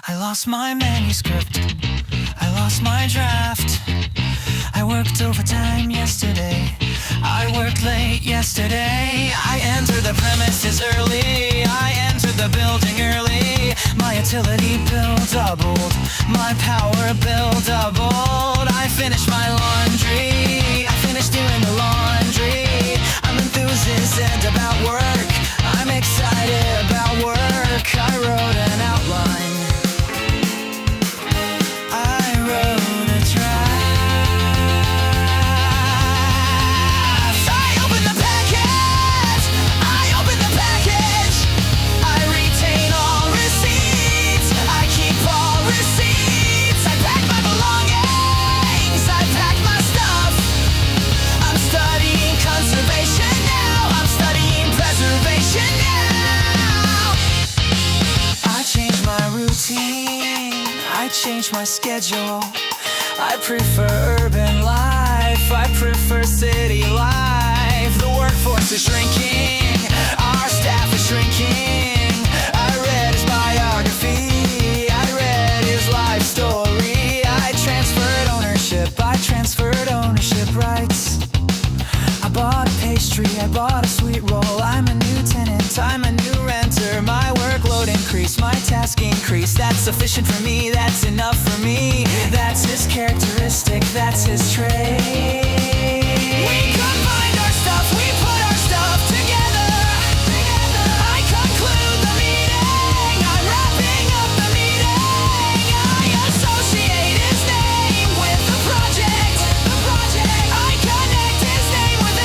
I lost my manuscript. I lost my draft. I worked overtime yesterday. I worked late yesterday. I entered the premises early. I entered the building early. My utility bill doubled. My power bill doubled. I finished my laundry. I finished doing the laundry. I'm enthusiastic about work. I'm excited about work. I wrote an outline. I wrote a draft. I opened the package. I opened the package. I retain all receipts. I keep all receipts. I pack my belongings. I pack my stuff. I'm studying conservation now. I'm studying preservation now. I changed my routine. I changed my schedule. I prefer urban life. I prefer city life. The workforce is shrinking. Our staff is shrinking. I read his biography. I read his life story. I transferred ownership. I transferred ownership rights. I bought a pastry. I bought a sweet roll. I'm a new tenant. I'm a new renter. My workload increased. My task increased. That's sufficient for me. That's enough for me. That's his characteristic. That's his trait. We combined our stuff. We put our stuff together. I conclude the meeting. I'm wrapping up the meeting. I associate his name with the project. I connect his name with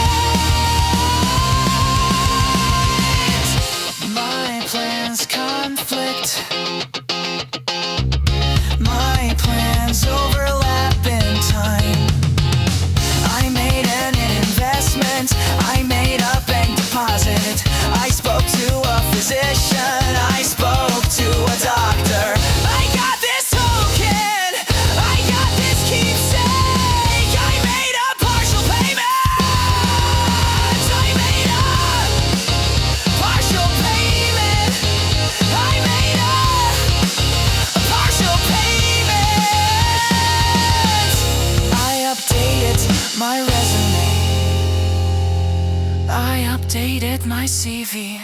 it. My plans conflict. My plans overlap in time. I made an investment. I made a bank deposit. I spoke to a physician. I spoke to a doctor. I got this token. I got this keepsake. I made a partial payment. I made a partial payment. I made a partial payment. I updated my resume. I updated my CV.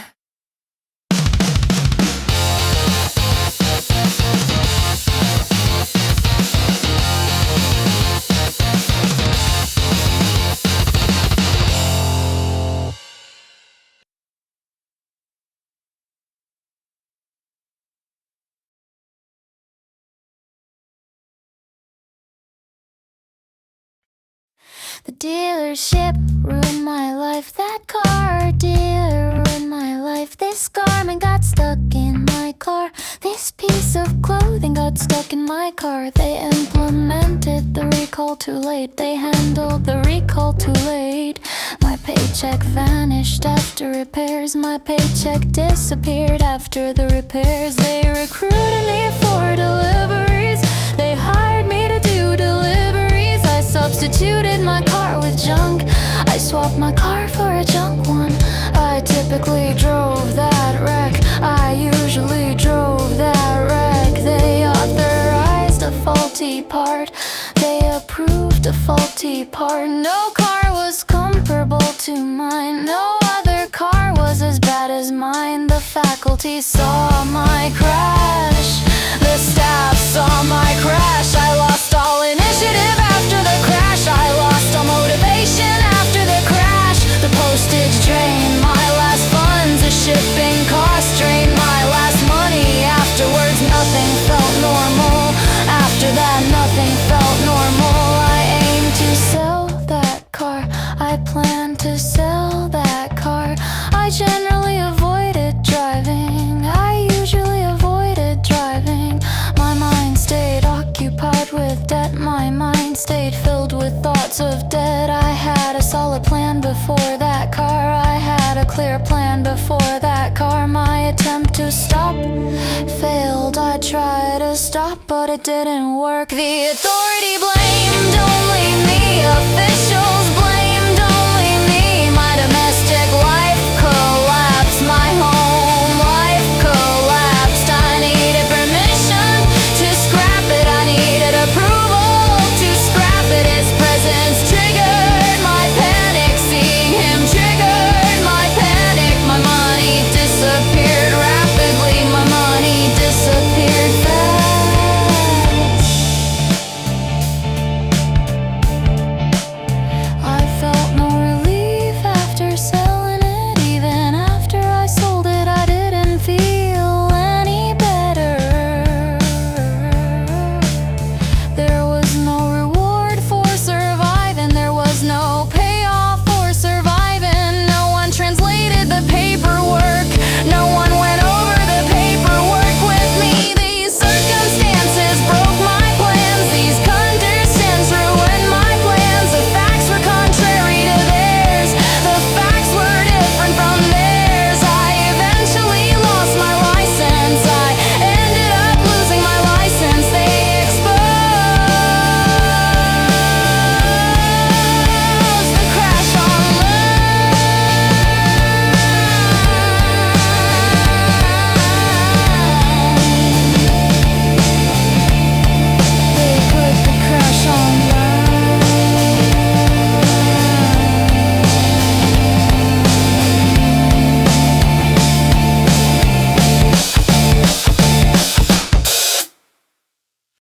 The dealership ruined my life. That car dealer ruined my life. This garment got stuck in my car. This piece of clothing got stuck in my car. They implemented the recall too late. They handled the recall too late. My paycheck vanished after repairs. My paycheck disappeared after the repairs. They recruited me for deliveries. They hired me to do deliveries. I substituted my car with junk. I swapped my car for a junk one. I typically drove that wreck. I usually drove that wreck. They authorized a faulty part. They approved a faulty part. No car was comparable to mine. No other car was as bad as mine. The faculty saw my crash. The staff saw my crash. I lost all initiative after the crash. I lost all motivation after the crash. The postage drained my last funds. The shipping cost drained my last money. Afterwards nothing felt normal. After that nothing felt normal. I aim to sell that car. I plan to sell that car. I generally avoided driving. I usually avoided driving. My mind stayed occupied with debt. My mind stayed filled with thoughts of debt. I had a solid plan before that car. I had a clear plan before that car. My attempt to stop failed. I tried to stop, but it didn't work. The authority blamed only me. Officials blamed